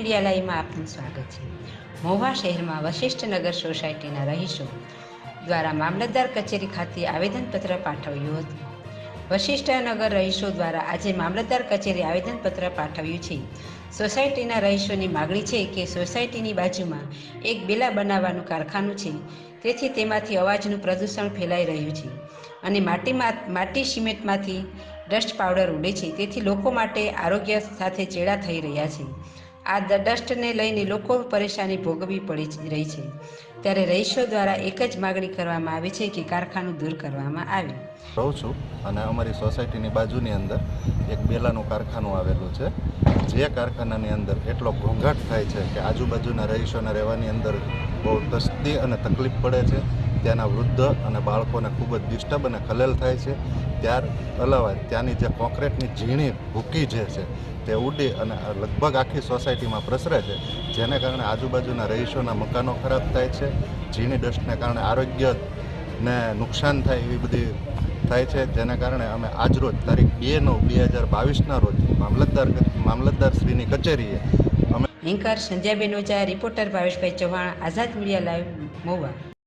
Media લાઈવમાં આપનું સ્વાગત છે। મહુવા શહેરમાં વશિષ્ઠનગર સોસાયટીના રહીશો દ્વારા મામલતદાર કચેરી ખાતે આવેદનપત્ર પાઠવ્યું હતું। વશિષ્ઠનગર રહીશો દ્વારા આજે મામલતદાર કચેરી આવેદનપત્ર પાઠવ્યું છે। સોસાયટીના રહીશોની માગણી છે કે સોસાયટીની બાજુમાં એક બેલા બનાવવાનું કારખાનું છે, તેથી તેમાંથી અવાજનું પ્રદૂષણ ફેલાઈ રહ્યું છે અને માટી સિમેન્ટમાંથી ડસ્ટ પાવડર ઉડે છે, તેથી લોકો માટે આરોગ્ય સાથે ચેડા થઈ રહ્યા છે। આ ડસ્ટને લઈને લોકો પરેશાની ભોગવવી પડી રહી છે, ત્યારે રહીશો દ્વારા એક જ માગણી કરવામાં આવી છે કે કારખાનું દૂર કરવામાં આવે। રહું છું અને અમારી સોસાયટીની બાજુની અંદર એક બેલાનું કારખાનું આવેલું છે, જે કારખાનાની અંદર એટલો ઘોંઘાટ થાય છે કે આજુબાજુના રહીશોને રહેવાની અંદર બહુ તસ્દી અને તકલીફ પડે છે। ત્યાંના વૃદ્ધ અને બાળકોને ખૂબ જ ડિસ્ટર્બ અને ખલેલ થાય છે। ત્યાર અલાવા ત્યાંની જે કોન્ક્રીટની ઝીણી ભૂકી જે છે તે ઉડી અને લગભગ આખી સોસાયટીમાં પ્રસરે છે, જેને કારણે આજુબાજુના રહીશોના મકાનો ખરાબ થાય છે। ઝીણી ડસ્ટને કારણે આરોગ્યને નુકસાન થાય એવી બધી થાય છે, જેના કારણે અમે આજરોજ તારીખ 2/9/2022ના રોજ મામલતદારશ્રીની કચેરીએ અમે એન્કર સંજયબેન ઓઝા, રિપોર્ટર ભાવેશભાઈ ચૌહાણ, આઝાદ મીડિયા લાઈવ, મહુવા।